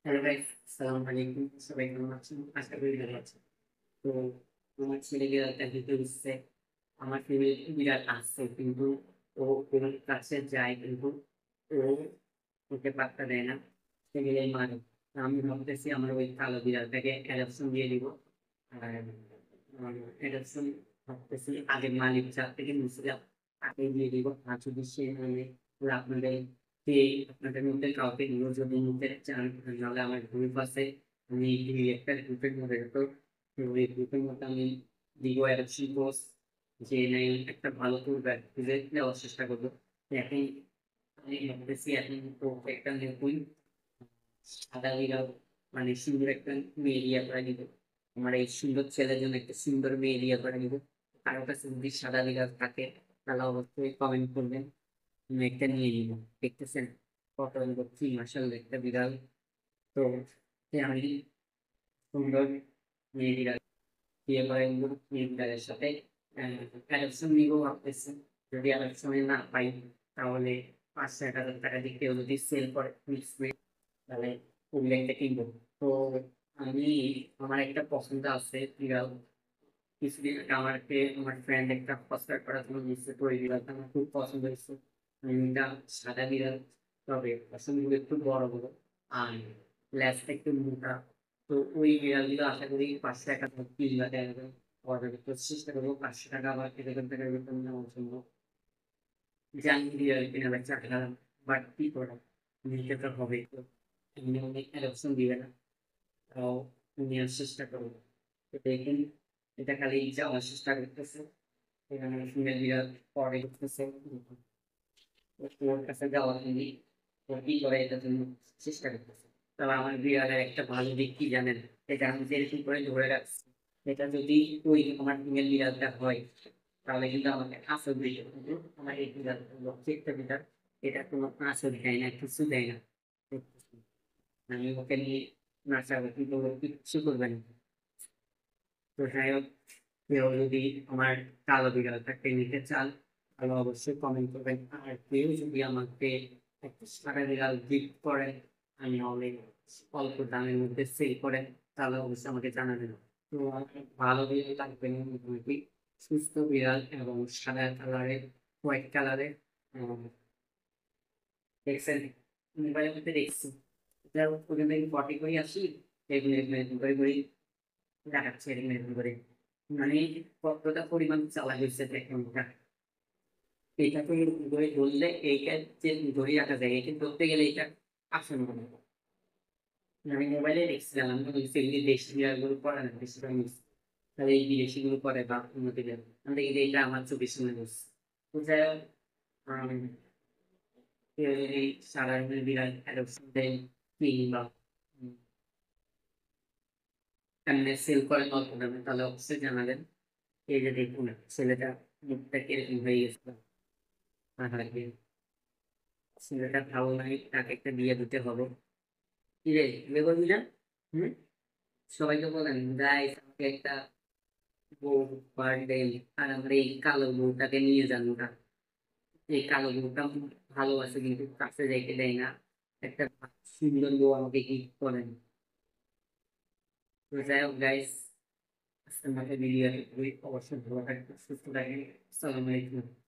Hello guys, আসসালামু আলাইকুম। সবাই কেমন আছেন? আশা করি ভালো আছেন। তো আমার ছেলে বিড়ালটা দিতে হচ্ছে, আমার ফ্যামিলি বিড়াল আছে কিন্তু ও ওর কাছে যায় কিন্তু ও ওকে পাত্তা দেয় না, সে গেলেই মারে। তো আমি ভাবতেছি আমার ওই কালো বিড়ালটাকে অ্যাডপশন দিয়ে দিব। আর অ্যাডপশন ভাবতেছি আগের মালিক যার থেকে নিয়েছিলাম তাকে দিয়ে দিব। আর যদি সে মানে আপনাদের কে আপনাদের মধ্যে কাউকে নিয়েও যদি নিতে চান, নাহলে আমার গ্রুপ আছে, আমি এই একটা গ্রুপের মডারেটর। তো ওই গ্রুপের মধ্যে আমি দিব অ্যাডপশন পোস্ট, যে নাই একটা ভালো ট্যুর গাইড খুঁজে দেওয়ার চেষ্টা করবো। এখন আমি ভাবতেছি এখন তো একটা নতুন সাদা বিড়াল, মানে সুন্দর একটা মেয়ে বিয়ে করে নিব। আমার এই সুন্দর ছেলের জন্য একটা সুন্দর মেয়ে বিয়ে করে নিব। কারো কাছে যদি সাদা বিড়াল থাকে তাহলে অবশ্যই কমেন্ট করবেন, আমি একটা নিয়ে নিব। দেখতেছেন কত লক্ষ্মী মাসাল একটা বিড়াল। তো আমি সুন্দর মেয়ে বিড়াল বিয়ে করে নিব, মেয়ে বিড়ালের সাথে অ্যাডপশন নিবো ভাবতেছি। যদি অ্যাডপশনে না পাই তাহলে 5-6 হাজার টাকা দিয়ে কেউ যদি সেল করে মিক্স, তাহলে অনলাইনটা কিনবো। তো আমি আমার একটা পছন্দ আছে বিড়াল। কিছুদিন আগে আমাকে আমার ফ্রেন্ড একটা ফস্টার করার জন্য নিচ্ছে, তো ওই বিড়ালটা আমার খুব পছন্দ হয়েছে। এটা সাদা বিড়াল, তবে পছন্দগুলো একটু বড় বড় আর ল্যাজটা একটু মোটা। তো ওই বিড়ালগুলো আশা করি 500 টাকা কিনবা দেওয়া যাবে। অর্ডার করতে চেষ্টা করবো 500 টাকা বা 1000 টাকার বেতন নেওয়ার জন্য। জানি বিড়াল কিনা বেচা খেলাম, বাট কি করা, নিতে তো হবে। তো এমনি অনেক অ্যাডপশন দিবে না, তাও নেওয়ার চেষ্টা করবো। তো দেখুন, এটা খালি যাওয়ার চেষ্টা করতেছে, এখানে ফিমেল বিড়াল পরে করতেছে, ওর কাছে যাওয়া হয়নি। ও কি করে এটার জন্য চেষ্টা করতেছে। তবে আমার বিড়ালের একটা ভালো দিক কি জানেন, এটা আমি যেরকম করে ধরে রাখছি, এটা যদি ওই আমার ফিমেল বিড়ালটা হয় তাহলে কিন্তু আমাকে আঁচড় দিবে। কিন্তু আমার এই বিড়াল প্রত্যেকটা বিড়াল এটা কোনো আঁচড় দেয় না, কিছু দেয় না। আমি ওকে নিয়ে নাচাবো কিন্তু ও কিচ্ছু করবে না। তো যাই হোক, কেউ যদি আমার কালো বিড়ালটাকে নিতে চান তাহলে অবশ্যই কমেন্ট করবেন। আর কেউ যদি আমাকে একটা সাদা বিড়াল গিফট করেন, আমি অনেক অল্প দামের মধ্যে সেল করেন, তাহলে অবশ্যই আমাকে জানাবেন। তো আমার ভালো বিড়াল লাগবে না, মোটামুটি সুস্থ বিড়াল এবং সাদা কালারের, হোয়াইট কালারের। দেখছেন, মোবাইলের মধ্যে দেখছি, এটা ওখানে পটি করে আসি, এগুলো এগুলো করে করে দেখাচ্ছে, এগুলো করে মানে কতটা পরিমাণ চালা হয়েছে দেখুন। এটাকে ধরে ধরলে এইটা যে ধরে রাখা যায়, এটা ধরতে গেলে এটা আসে না। আমি মোবাইলে দেখছিলাম, আমি তো সেগুলি দেশি গুলো করে না, বেশিরভাগ তাহলে এই বিদেশি গুলো করে বা উন্নতি দেয়, আমি দেখি যে এটা আমার চোখের সামনে বসছে। তো যাই হোক, আম, কেউ যদি সাধারণ বিড়াল অ্যাডপশন দেয় কিংবা এমনি সেল করেন অল্প দামে, তাহলে অবশ্যই জানাবেন। এই যে দেখুন ছেলেটা মুখটা কিরকম হয়ে গেছিল, আর ছেলেটা ভালো নাই, তাকে একটা বিয়ে দিতে হবে। কি রে, বিয়ে করবি না? হুম, সবাইকে বলেন গাইস আমাকে একটা বউ বার্থডে, আর আমরা এই কালো বউটাকে নিয়ে যাবো না। এই কালো বউটা ভালোবাসে কিন্তু কাছে যাইতে দেয় না। একটা সুন্দর বউ আমাকে গিফট করেন। তো যাই হোক গাইস, আজকের মতো ভিডিও অবশ্যই ভালো থাকবেন, সুস্থ থাকবেন। আসসালামু আলাইকুম।